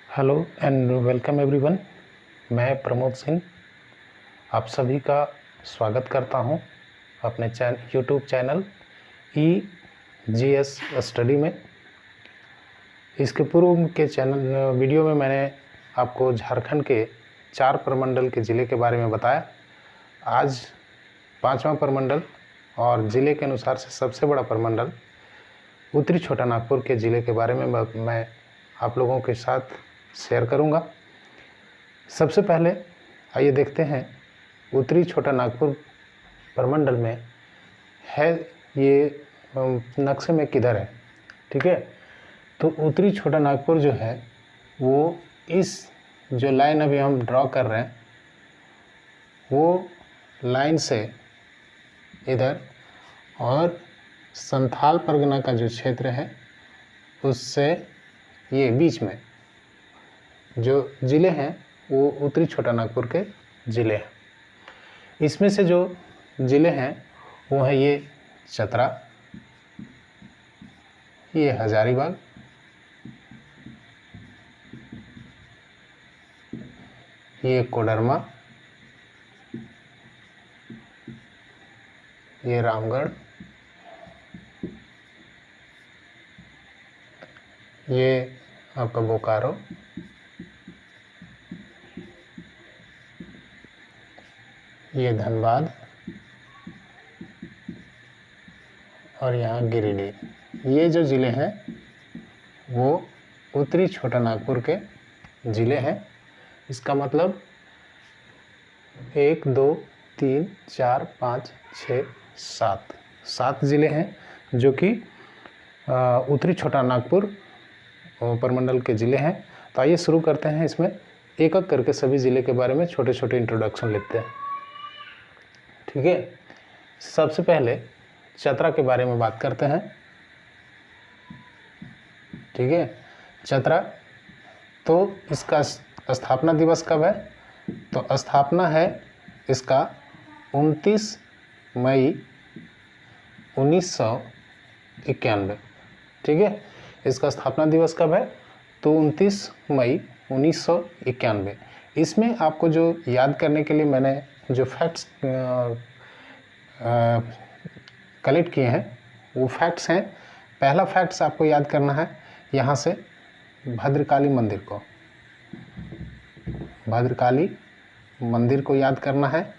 Hello and welcome everyone. मैं प्रमोद सिंह आप सभी का स्वागत करता हूं अपने यूट्यूब चैनल EGS स्टडी में। इसके पूर्व के वीडियो में मैंने आपको झारखंड के 4 प्रमंडल के ज़िले के बारे में बताया। आज 5वां प्रमंडल और ज़िले के अनुसार से सबसे बड़ा प्रमंडल उत्तरी छोटा नागपुर के ज़िले के बारे में मैं आप लोगों के साथ शेयर करूंगा। सबसे पहले आइए देखते हैं उत्तरी छोटा नागपुर प्रमंडल में है ये नक्शे में किधर है। ठीक है, तो उत्तरी छोटा नागपुर जो है वो इस जो लाइन अभी हम ड्रॉ कर रहे हैं वो लाइन से इधर और संथाल परगना का जो क्षेत्र है उससे ये बीच में जो ज़िले हैं वो उत्तरी छोटा नागपुर के ज़िले हैं। इसमें से जो ज़िले हैं वो है ये चतरा, ये हजारीबाग, ये कोडरमा, ये रामगढ़, ये आपका बोकारो, ये धनबाद और यहाँ गिरिडीह। ये जो ज़िले हैं वो उत्तरी छोटा नागपुर के ज़िले हैं। इसका मतलब 1 2 3 4 5 6 7 ज़िले हैं जो कि उत्तरी छोटा नागपुर प्रमंडल के ज़िले हैं। तो आइए शुरू करते हैं। इसमें एक एक करके सभी ज़िले के बारे में छोटे छोटे इंट्रोडक्शन लेते हैं। ठीक है, सबसे पहले चतरा के बारे में बात करते हैं। ठीक है, चतरा तो इसका स्थापना दिवस कब है? तो स्थापना है इसका 29 मई 1991। ठीक है, इसका स्थापना दिवस कब है? तो 29 मई 1991। इसमें आपको जो याद करने के लिए मैंने जो फैक्ट्स कलेक्ट किए हैं वो फैक्ट्स हैं। पहला फैक्ट्स आपको याद करना है यहाँ से भद्रकाली मंदिर को याद करना है।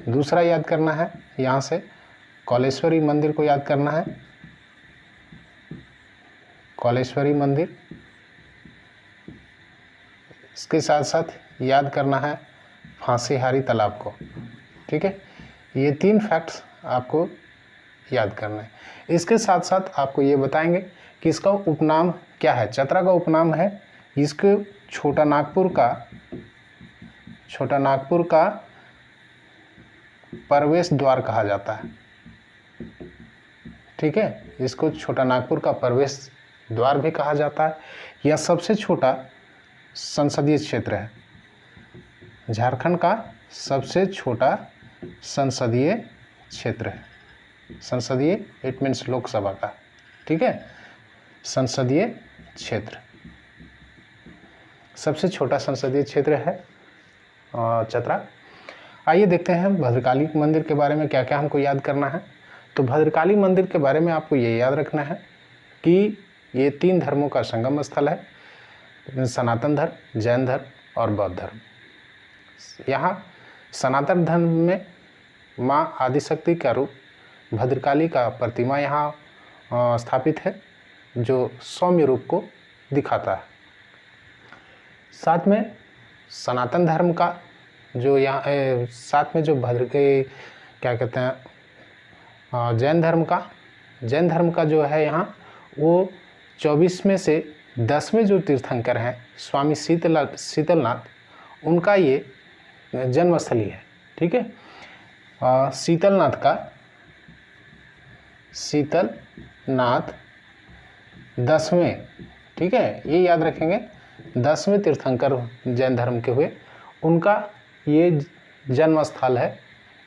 दूसरा याद करना है यहाँ से कौलेश्वरी मंदिर को याद करना है। कौलेश्वरी मंदिर, इसके साथ साथ याद करना है फांसीहारी तालाब को। ठीक है, ये 3 फैक्ट्स आपको याद करना है। इसके साथ साथ आपको ये बताएंगे कि इसका उपनाम क्या है। चतरा का उपनाम है, इसको छोटा नागपुर का प्रवेश द्वार कहा जाता है। ठीक है, इसको छोटा नागपुर का प्रवेश द्वार भी कहा जाता है। यह सबसे छोटा संसदीय क्षेत्र है, झारखंड का सबसे छोटा संसदीय क्षेत्र है। संसदीय इट मीन्स लोकसभा का। ठीक है, संसदीय क्षेत्र सबसे छोटा संसदीय क्षेत्र है चतरा। आइए देखते हैं भद्रकाली मंदिर के बारे में क्या क्या हमको याद करना है। तो भद्रकाली मंदिर के बारे में आपको ये याद रखना है कि ये 3 धर्मों का संगम स्थल है, सनातन धर्म, जैन धर्म और बौद्ध धर्म। यहाँ सनातन धर्म में माँ आदिशक्ति का रूप भद्रकाली का प्रतिमा यहाँ स्थापित है जो सौम्य रूप को दिखाता है। साथ में सनातन धर्म का जो यहाँ साथ में जो क्या कहते हैं जैन धर्म का जो है यहाँ वो 24 में से 10वें जो तीर्थंकर हैं स्वामी शीतलनाथ, उनका ये जन्मस्थली है। ठीक है, शीतलनाथ 10वें, ठीक है, ये याद रखेंगे, 10वें तीर्थंकर जैन धर्म के हुए, उनका ये जन्म स्थल है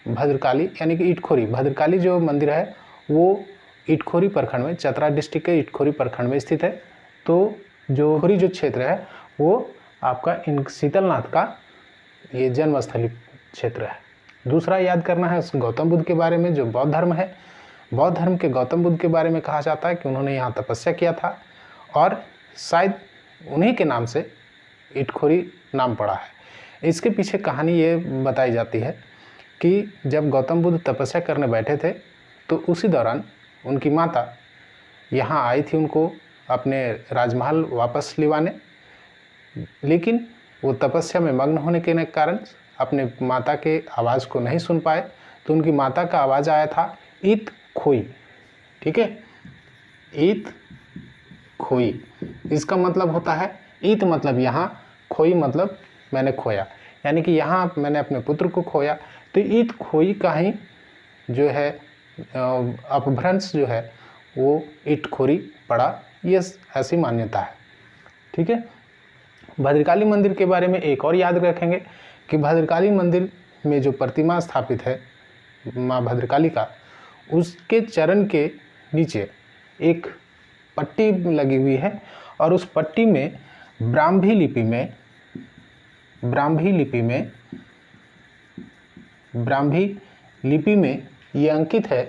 भद्रकाली यानी कि इटखोरी। भद्रकाली जो मंदिर है वो इटखोरी प्रखंड में, चतरा डिस्ट्रिक्ट के इटखोरी प्रखंड में स्थित है। तो जो खोरी जो क्षेत्र है वो आपका इन शीतलनाथ का ये जन्मस्थली क्षेत्र है। दूसरा याद करना है गौतम बुद्ध के बारे में, जो बौद्ध धर्म है। बौद्ध धर्म के गौतम बुद्ध के बारे में कहा जाता है कि उन्होंने यहाँ तपस्या किया था और शायद उन्हीं के नाम से इटखोरी नाम पड़ा है। इसके पीछे कहानी ये बताई जाती है कि जब गौतम बुद्ध तपस्या करने बैठे थे तो उसी दौरान उनकी माता यहाँ आई थी उनको अपने राजमहल वापस लिवाने, लेकिन वो तपस्या में मग्न होने के कारण अपने माता के आवाज़ को नहीं सुन पाए। तो उनकी माता का आवाज़ आया था ईत खोई। ठीक है, ईत खोई, इसका मतलब होता है ईत मतलब यहाँ, खोई मतलब मैंने खोया, यानी कि यहाँ मैंने अपने पुत्र को खोया। तो ईत खोई का ही जो है अपभ्रंश जो है वो इटखोरी पड़ा, ये ऐसी मान्यता है। ठीक है, भद्रकाली मंदिर के बारे में एक और याद रखेंगे कि भद्रकाली मंदिर में जो प्रतिमा स्थापित है माँ भद्रकाली का, उसके चरण के नीचे एक पट्टी लगी हुई है और उस पट्टी में ब्राह्मी लिपि में ये अंकित है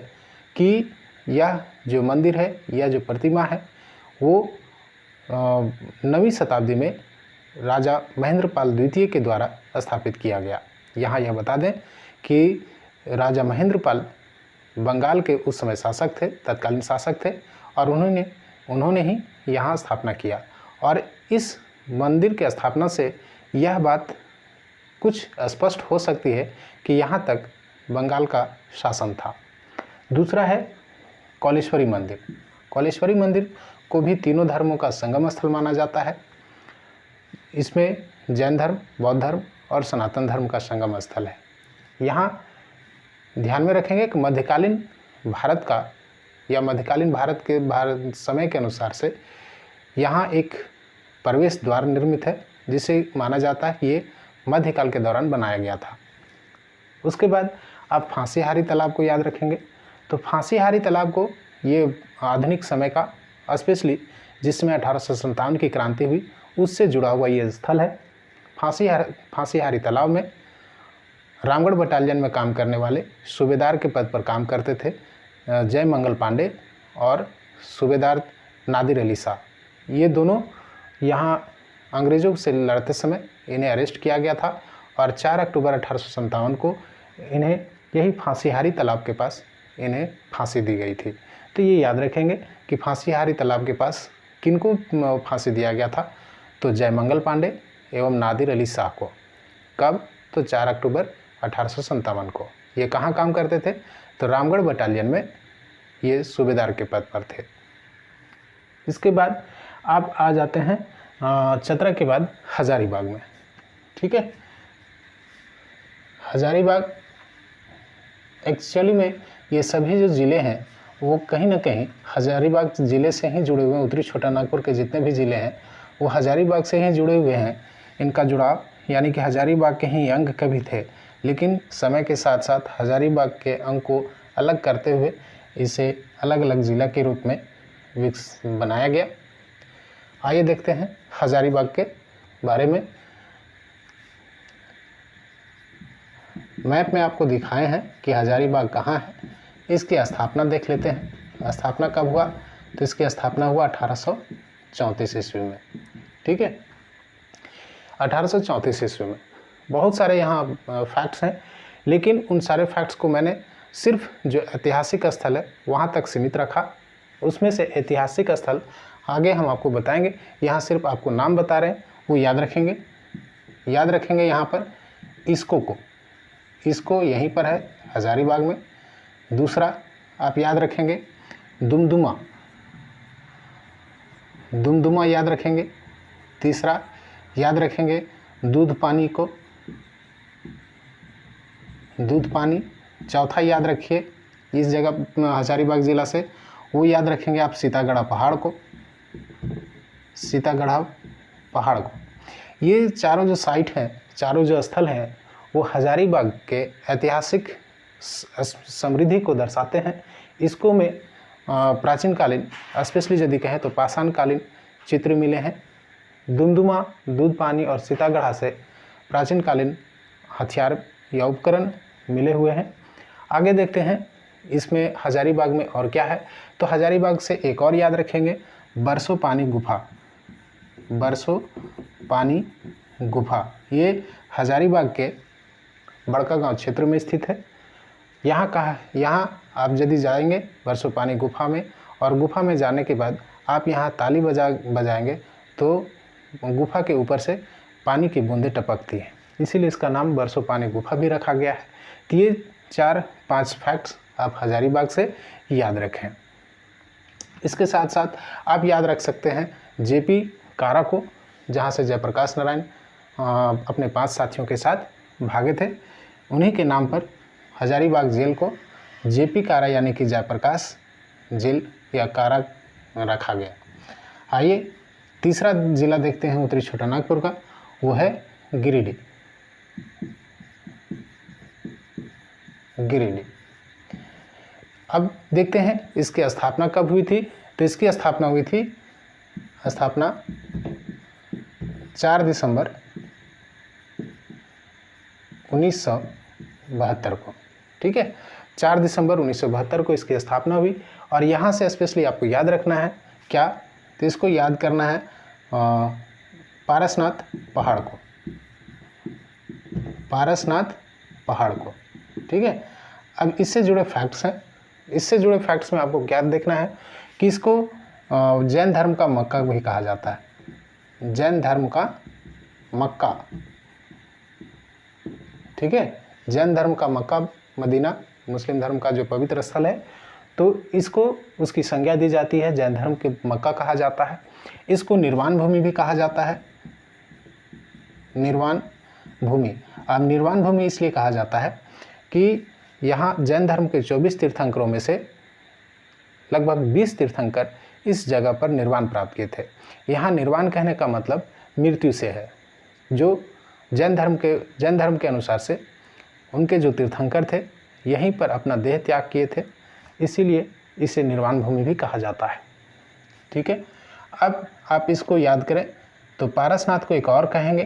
कि यह जो मंदिर है, यह जो प्रतिमा है वो 9वीं शताब्दी में राजा महेंद्रपाल द्वितीय के द्वारा स्थापित किया गया। यहाँ यह बता दें कि राजा महेंद्रपाल बंगाल के उस समय शासक थे, तत्कालीन शासक थे, और उन्होंने ही यहाँ स्थापना किया। और इस मंदिर के स्थापना से यह बात कुछ स्पष्ट हो सकती है कि यहाँ तक बंगाल का शासन था। दूसरा है कौलेश्वरी मंदिर। कौलेश्वरी मंदिर को भी तीनों धर्मों का संगम स्थल माना जाता है। इसमें जैन धर्म, बौद्ध धर्म और सनातन धर्म का संगम स्थल है। यहाँ ध्यान में रखेंगे कि मध्यकालीन भारत का या मध्यकालीन भारत समय के अनुसार से यहाँ एक प्रवेश द्वार निर्मित है, जिसे माना जाता है कि ये मध्यकाल के दौरान बनाया गया था। उसके बाद आप फांसीहारी तालाब को याद रखेंगे। तो फांसीहारी तालाब को ये आधुनिक समय का, स्पेशली जिसमें 1857 की क्रांति हुई, उससे जुड़ा हुआ ये स्थल है। फांसीहारी तालाब में रामगढ़ बटालियन में काम करने वाले सूबेदार के पद पर काम करते थे जय मंगल पांडे और सूबेदार नादिर अली शाह। ये दोनों यहाँ अंग्रेज़ों से लड़ते समय इन्हें अरेस्ट किया गया था और 4 अक्टूबर 1857 को इन्हें यही फांसीहारी तालाब के पास इन्हें फांसी दी गई थी। तो ये याद रखेंगे कि फांसीहारी तालाब के पास किनको फांसी दिया गया था, तो जय मंगल पांडे एवं नादिर अली शाह को। कब? तो 4 अक्टूबर 1857 को। ये कहाँ काम करते थे? तो रामगढ़ बटालियन में ये सूबेदार के पद पर थे। इसके बाद आप आ जाते हैं चतरा के बाद हजारीबाग में। ठीक है, हजारीबाग एक्चुअली में ये सभी जो ज़िले हैं वो कहीं ना कहीं हजारीबाग ज़िले से ही जुड़े हुए हैं। उत्तरी छोटा नागपुर के जितने भी ज़िले हैं वो हजारीबाग से ही जुड़े हुए हैं। इनका जुड़ाव यानी कि हजारीबाग के ही अंग कभी थे, लेकिन समय के साथ साथ हजारीबाग के अंग को अलग करते हुए इसे अलग अलग ज़िला के रूप में बनाया गया। आइए देखते हैं हजारीबाग के बारे में। मैप में आपको दिखाए हैं कि हजारीबाग कहाँ है। इसकी स्थापना देख लेते हैं। स्थापना कब हुआ? तो इसकी स्थापना हुआ 1834 ईस्वी में। ठीक है, 1834 ईस्वी में। बहुत सारे यहाँ फैक्ट्स हैं, लेकिन उन सारे फैक्ट्स को मैंने सिर्फ जो ऐतिहासिक स्थल है वहाँ तक सीमित रखा। उसमें से ऐतिहासिक स्थल आगे हम आपको बताएंगे। यहाँ सिर्फ आपको नाम बता रहे हैं, वो याद रखेंगे। यहाँ पर इसको यहीं पर है हजारीबाग में। दूसरा आप याद रखेंगे दुमदुमा याद रखेंगे। तीसरा याद रखेंगे दूध पानी। चौथा याद रखिए इस जगह हजारीबाग ज़िला से वो याद रखेंगे आप सीतागढ़ा पहाड़ को। ये चारों जो साइट हैं, चारों जो स्थल हैं, वो हजारीबाग के ऐतिहासिक समृद्धि को दर्शाते हैं। इसको में प्राचीन कालीन, स्पेशली यदि कहें तो पाषाण कालीन चित्र मिले हैं दुमदुमा, दूध पानी और सीतागढ़ा से प्राचीन कालीन हथियार या उपकरण मिले हुए हैं। आगे देखते हैं इसमें हजारीबाग में और क्या है। तो हजारीबाग से एक और याद रखेंगे, बरसो पानी गुफा। बरसो पानी गुफा ये हजारीबाग के बड़कागांव क्षेत्र में स्थित है। यहाँ आप यदि जाएंगे बरसो पानी गुफा में, और गुफा में जाने के बाद आप यहाँ ताली बजाएंगे तो गुफा के ऊपर से पानी की बूंदें टपकती हैं, इसीलिए इसका नाम बरसो पानी गुफा भी रखा गया है। तो ये 4-5 फैक्ट्स आप हजारीबाग से याद रखें। इसके साथ साथ आप याद रख सकते हैं जेपी कारा को, जहाँ से जयप्रकाश नारायण अपने 5 साथियों के साथ भागे थे। उन्हीं के नाम पर हजारीबाग जेल को जेपी कारा यानी कि जयप्रकाश जेल या कारा रखा गया। आइए तीसरा ज़िला देखते हैं उत्तरी छोटानागपुर का, वो है गिरिडीह। गिरिडीह अब देखते हैं इसकी स्थापना कब हुई थी। तो इसकी स्थापना हुई थी 4 दिसंबर 1972 को। ठीक है, 4 दिसंबर 1972 को इसकी स्थापना हुई। और यहाँ से स्पेशली आपको याद रखना है क्या, तो इसको याद करना है पारसनाथ पहाड़ को। पारसनाथ पहाड़ को, ठीक है। अब इससे जुड़े फैक्ट्स हैं। इससे जुड़े फैक्ट्स में आपको क्या देखना है कि इसको जैन धर्म का मक्का भी कहा जाता है। जैन धर्म का मक्का, ठीक है। जैन धर्म का मक्का मदीना मुस्लिम धर्म का जो पवित्र स्थल है, तो इसको उसकी संज्ञा दी जाती है, जैन धर्म के मक्का कहा जाता है। इसको निर्वाण भूमि भी कहा जाता है। निर्वाण भूमि, अब निर्वाण भूमि इसलिए कहा जाता है कि यहाँ जैन धर्म के 24 तीर्थंकरों में से लगभग 20 तीर्थंकर इस जगह पर निर्वाण प्राप्त किए थे। यहाँ निर्वाण कहने का मतलब मृत्यु से है। जो जैन धर्म के अनुसार से उनके जो तीर्थंकर थे यहीं पर अपना देह त्याग किए थे, इसीलिए इसे निर्वाण भूमि भी कहा जाता है। ठीक है, अब आप इसको याद करें तो पारसनाथ को एक और कहेंगे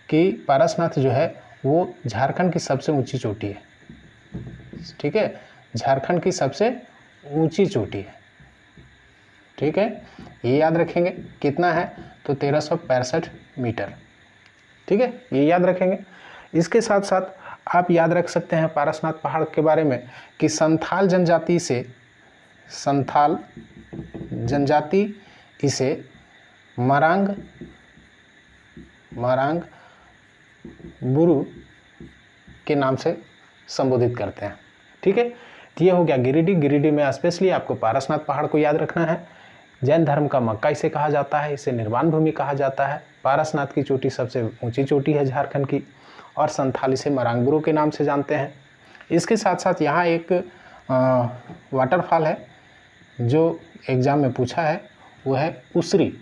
कि पारसनाथ जो है वो झारखंड की सबसे ऊंची चोटी है। ठीक है, झारखंड की सबसे ऊंची चोटी है। ठीक है, ये याद रखेंगे कितना है, तो 1365 मीटर। ठीक है, ये याद रखेंगे। इसके साथ साथ आप याद रख सकते हैं पारसनाथ पहाड़ के बारे में कि संथाल जनजाति इसे मरांग बुरु के नाम से संबोधित करते हैं। ठीक है, तो ये हो गया गिरिडीह। गिरिडीह में स्पेशली आपको पारसनाथ पहाड़ को याद रखना है। जैन धर्म का मक्का इसे कहा जाता है, इसे निर्वाण भूमि कहा जाता है। पारसनाथ की चोटी सबसे ऊंची चोटी है झारखंड की, और संथाली से मरांगबुरु के नाम से जानते हैं। इसके साथ साथ यहाँ एक वाटरफॉल है जो एग्ज़ाम में पूछा है, वो है उसरी।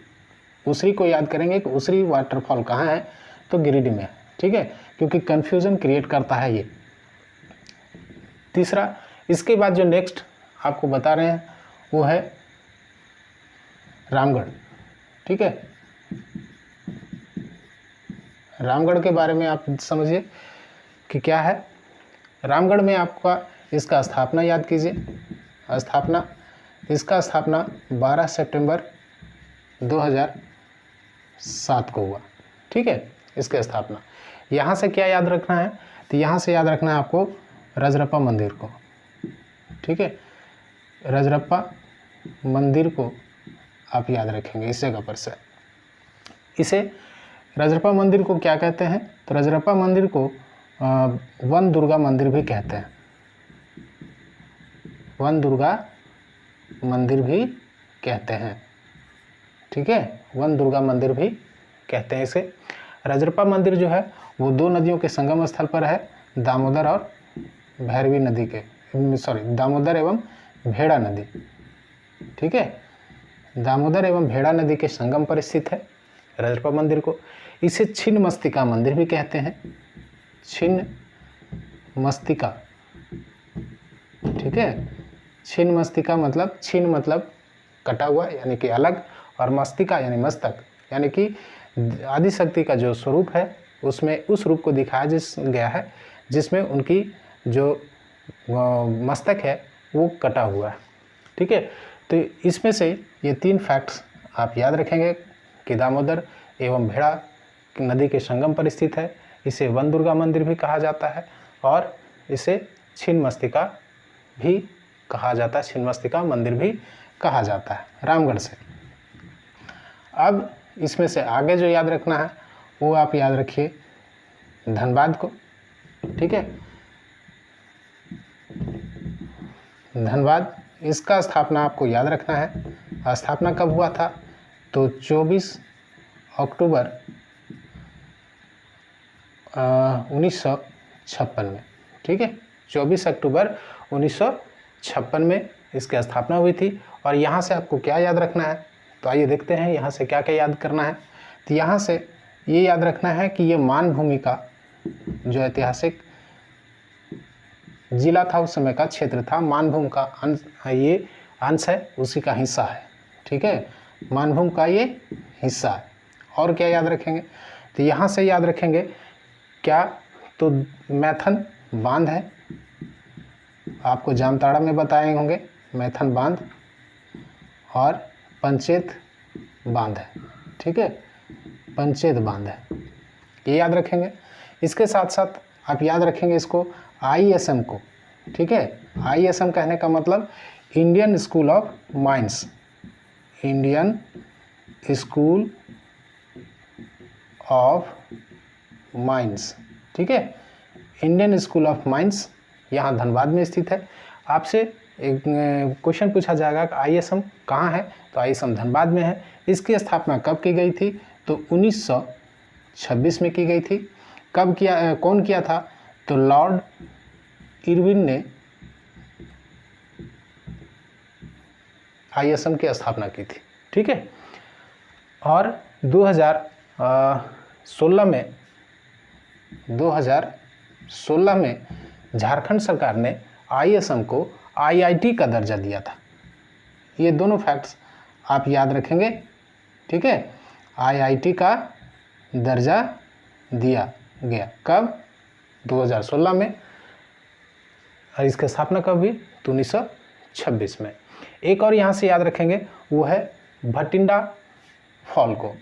उसरी को याद करेंगे कि उसरी वाटरफॉल कहाँ है, तो गिरिडीह में है। ठीक है, क्योंकि कन्फ्यूज़न क्रिएट करता है ये। तीसरा, इसके बाद जो नेक्स्ट आपको बता रहे हैं वो है रामगढ़। ठीक है, रामगढ़ के बारे में आप समझिए कि क्या है। रामगढ़ में आपका इसका स्थापना याद कीजिए। इसका स्थापना 12 सितंबर 2007 को हुआ। ठीक है, इसकी स्थापना। यहाँ से क्या याद रखना है, तो यहाँ से याद रखना है आपको रजरप्पा मंदिर को। ठीक है, रजरप्पा मंदिर को आप याद रखेंगे इस जगह पर से। इसे रजरप्पा मंदिर को क्या कहते हैं, तो रजरप्पा मंदिर को वन दुर्गा मंदिर भी कहते हैं। वन दुर्गा मंदिर भी कहते हैं। ठीक है, वन दुर्गा मंदिर भी कहते हैं इसे। रजरप्पा मंदिर जो है वो 2 नदियों के संगम स्थल पर है, दामोदर और भैरवी नदी के, दामोदर एवं भेड़ा नदी। ठीक है, दामोदर एवं भेड़ा नदी के संगम पर स्थित है रजरप्पा मंदिर को। इसे छिन्नमस्तिका मंदिर भी कहते हैं। छिन्नमस्तिका, ठीक है। छिन्नमस्तिका छिन्न मतलब कटा हुआ यानी कि अलग, और मस्तिका यानी मस्तक, यानी कि आदिशक्ति का जो स्वरूप है उसमें उस रूप को दिखाया गया है जिसमें उनकी जो मस्तक है वो कटा हुआ है। ठीक है, तो इसमें से ये 3 फैक्ट्स आप याद रखेंगे कि दामोदर एवं भेड़ा नदी के संगम पर स्थित है। इसे वन दुर्गा मंदिर भी कहा जाता है और इसे छिन्नमस्तिका भी कहा जाता है, छिन्नमस्तिका मंदिर भी कहा जाता है रामगढ़ से। अब इसमें से आगे जो याद रखना है वो आप याद रखिए धनबाद को। ठीक है, धनबाद, इसका स्थापना आपको याद रखना है। स्थापना कब हुआ था? तो 24 अक्टूबर 1956 में। ठीक है, 24 अक्टूबर 1956 में इसकी स्थापना हुई थी। और यहाँ से आपको क्या याद रखना है? तो आइए देखते हैं यहाँ से क्या क्या याद करना है। तो यहाँ से ये याद रखना है कि ये मानभूमि का जो ऐतिहासिक जिला था, उस समय का क्षेत्र था, मानभूमि का ये अंश है, उसी का हिस्सा है। ठीक है, मानभूमि का ये हिस्सा है। और क्या याद रखेंगे? तो यहाँ से याद रखेंगे क्या? तो मैथन बांध है, आपको जामताड़ा में बताए होंगे, मैथन बांध और पंचेत बांध है। ठीक है, पंचेत बांध है, ये याद रखेंगे। इसके साथ साथ आप याद रखेंगे इसको ISM को। ठीक है, ISM कहने का मतलब Indian school of mines, Indian school of mines. ठीक है, इंडियन स्कूल ऑफ माइंस यहाँ धनबाद में स्थित है। आपसे एक क्वेश्चन पूछा जाएगा कि ISM कहाँ है? तो ISM धनबाद में है। इसकी स्थापना कब की गई थी? तो 1926 में की गई थी। कब किया, कौन किया था? तो लॉर्ड इरविन ने ISM की स्थापना की थी। ठीक है, और 2016 में झारखंड सरकार ने ISM को IIT का दर्जा दिया था। ये दोनों फैक्ट्स आप याद रखेंगे। ठीक है, IIT का दर्जा दिया गया कब? 2016 में। और इसकी स्थापना कब हुई? तो 1926 में। एक और यहाँ से याद रखेंगे, वो है भटिंडा फॉल को।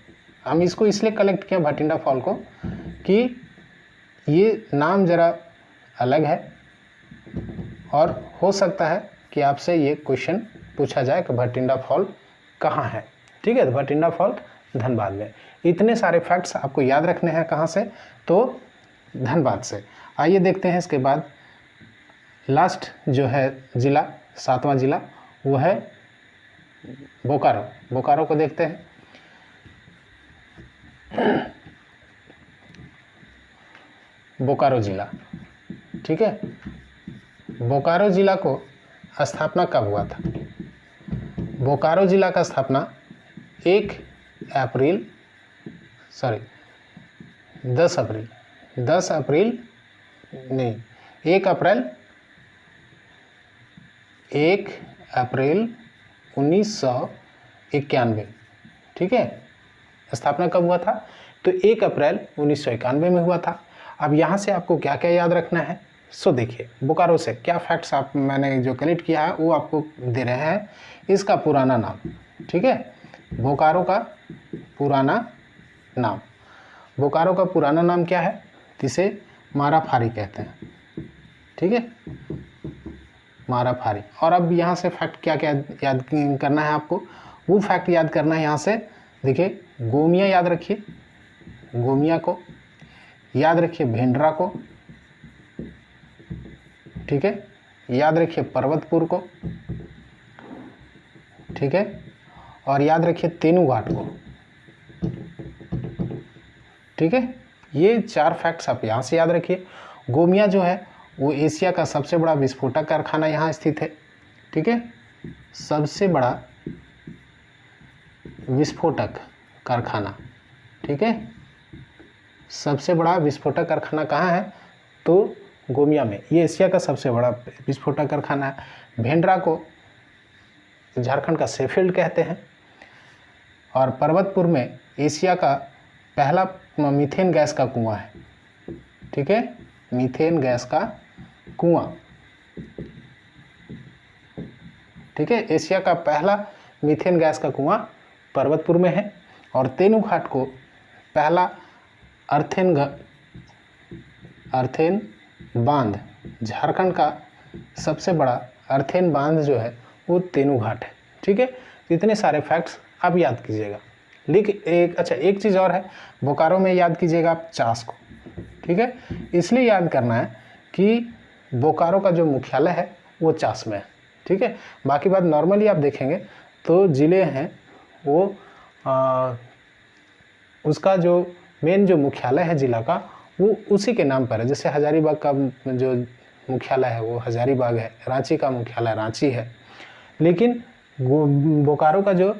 हम इसको इसलिए कलेक्ट किया भटिंडा फॉल को कि ये नाम ज़रा अलग है और हो सकता है कि आपसे ये क्वेश्चन पूछा जाए कि भटिंडा फॉल कहाँ है। ठीक है, तो भटिंडा फॉल धनबाद में। इतने सारे फैक्ट्स आपको याद रखने हैं कहाँ से? तो धनबाद से। आइए देखते हैं इसके बाद लास्ट जो है ज़िला, 7वां ज़िला, वो है बोकारो। बोकारो को देखते हैं। बोकारो ज़िला। ठीक है, बोकारो ज़िला को स्थापना कब हुआ था? बोकारो ज़िला का स्थापना 10 अप्रैल 1991। ठीक है, स्थापना कब हुआ था? तो 1 अप्रैल 1991 में हुआ था। अब यहाँ से आपको क्या क्या याद रखना है? सो देखिए, बोकारो से क्या फैक्ट्स आप मैंने जो कलेक्ट किया है वो आपको दे रहे हैं। इसका पुराना नाम, ठीक है, बोकारो का पुराना नाम, बोकारो का पुराना नाम क्या है? इसे माराफारी कहते हैं। ठीक है, माराफारी। और अब यहाँ से फैक्ट क्या क्या याद करना है आपको? वो फैक्ट याद करना है यहाँ से। देखिए, गोमिया याद रखिए, गोमिया को याद रखिए, भेंडरा को, ठीक है, याद रखिए पर्वतपुर को, ठीक है, और याद रखिए तेनू घाट को। ठीक है, ये 4 फैक्ट्स आप यहाँ से याद रखिए। गोमिया जो है वो एशिया का सबसे बड़ा विस्फोटक कारखाना यहाँ स्थित है। ठीक है, सबसे बड़ा विस्फोटक कारखाना। ठीक है, सबसे बड़ा विस्फोटक कारखाना कहाँ है? तो गोमिया में। ये एशिया का सबसे बड़ा विस्फोटक कारखाना है। भेंडरा को झारखंड का शेफील्ड कहते हैं। और पर्वतपुर में एशिया का पहला मीथेन गैस का कुआं है, ठीक है, मीथेन गैस का कुआं, ठीक है। एशिया का पहला मीथेन गैस का कुआं पर्वतपुर में है। और तेनूघाट को पहला अर्थेन बांध, झारखंड का सबसे बड़ा अर्थेन बांध जो है वो तेनूघाट है, ठीक है। इतने सारे फैक्ट्स आप याद कीजिएगा। एक चीज़ और है, बोकारो में याद कीजिएगा आप चास को, ठीक है। इसलिए याद करना है कि बोकारो का जो मुख्यालय है वो चास में है, ठीक है। बाकी बात नॉर्मली आप देखेंगे तो ज़िले हैं वो उसका जो मेन जो मुख्यालय है ज़िला का वो उसी के नाम पर है। जैसे हजारीबाग का जो मुख्यालय है वो हजारीबाग है, रांची का मुख्यालय रांची है, लेकिन बोकारो का जो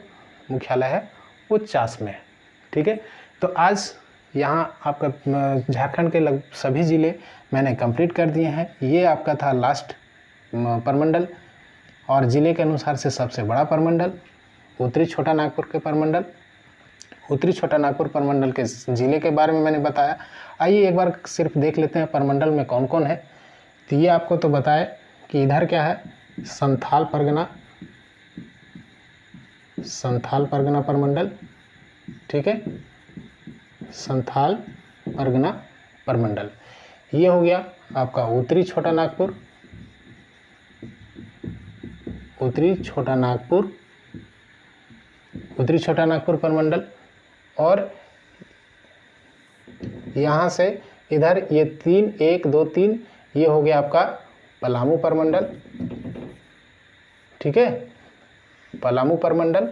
मुख्यालय है वो चास में है, ठीक है। तो आज यहाँ आपका झारखंड के लगभग सभी ज़िले मैंने कंप्लीट कर दिए हैं। ये आपका था लास्ट परमंडल, और ज़िले के अनुसार से सबसे बड़ा परमंडल उत्तरी छोटा नागपुर के परमंडल। उत्तरी छोटा नागपुर परमंडल के ज़िले के बारे में मैंने बताया। आइए एक बार सिर्फ देख लेते हैं परमंडल में कौन कौन है। तो ये आपको तो बताए कि इधर क्या है, संथाल परगना परमंडल, ठीक है, संथाल परगना परमंडल। ये हो गया आपका उत्तरी छोटा नागपुर परमंडल। और यहाँ से इधर ये 1 2 3 ये हो गया आपका पलामू परमंडल, ठीक है, पलामू परमंडल।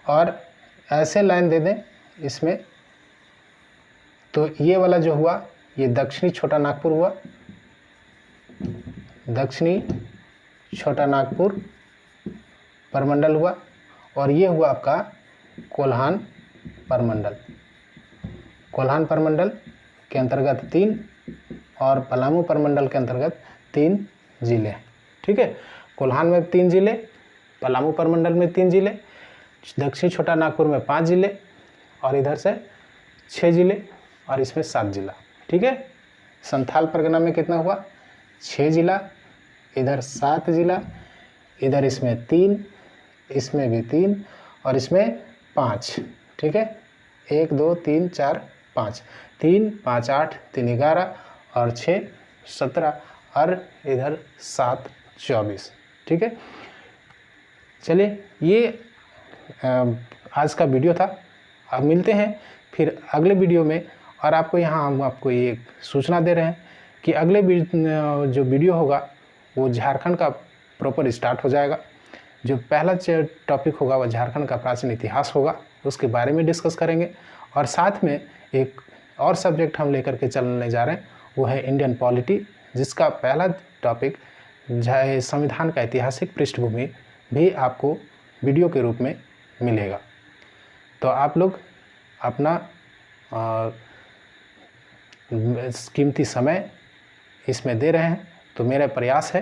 और ऐसे लाइन दे दें इसमें, तो ये वाला जो हुआ ये दक्षिणी छोटा नागपुर हुआ, दक्षिणी छोटा नागपुर परमंडल हुआ। और ये हुआ आपका कोल्हान परमंडल के अंतर्गत 3 और पलामू परमंडल के अंतर्गत 3 ज़िले, ठीक है। कोल्हान में 3 ज़िले, पलामू परमंडल में 3 ज़िले, दक्षिण छोटा नागपुर में 5 ज़िले, और इधर से 6 ज़िले, और इसमें 7 ज़िला, ठीक है। संथाल परगना में कितना हुआ, 6 ज़िला, इधर 7 ज़िला, इधर इसमें 3, इसमें भी 3, और इसमें 5, ठीक है। 1 2 3 4 5, 3 5 8 3 11 और 6 17 और इधर 7 24, ठीक है। चलिए ये आज का वीडियो था। अब मिलते हैं फिर अगले वीडियो में। और आपको यहाँ हम आपको ये सूचना दे रहे हैं कि अगले जो वीडियो होगा वो झारखंड का प्रॉपर स्टार्ट हो जाएगा। जो पहला टॉपिक होगा वह झारखंड का प्राचीन इतिहास होगा, उसके बारे में डिस्कस करेंगे। और साथ में एक और सब्जेक्ट हम लेकर के चलने जा रहे हैं, वो है इंडियन पॉलिटी, जिसका पहला टॉपिक संविधान का ऐतिहासिक पृष्ठभूमि भी आपको वीडियो के रूप में मिलेगा। तो आप लोग अपना कीमती समय इसमें दे रहे हैं, तो मेरा प्रयास है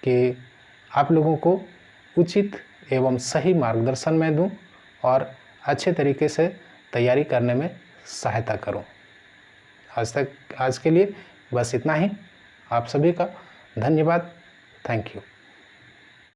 कि आप लोगों को उचित एवं सही मार्गदर्शन मैं दूं और अच्छे तरीके से तैयारी करने में सहायता करूं। आज के लिए बस इतना ही। आप सभी का धन्यवाद। Thank you.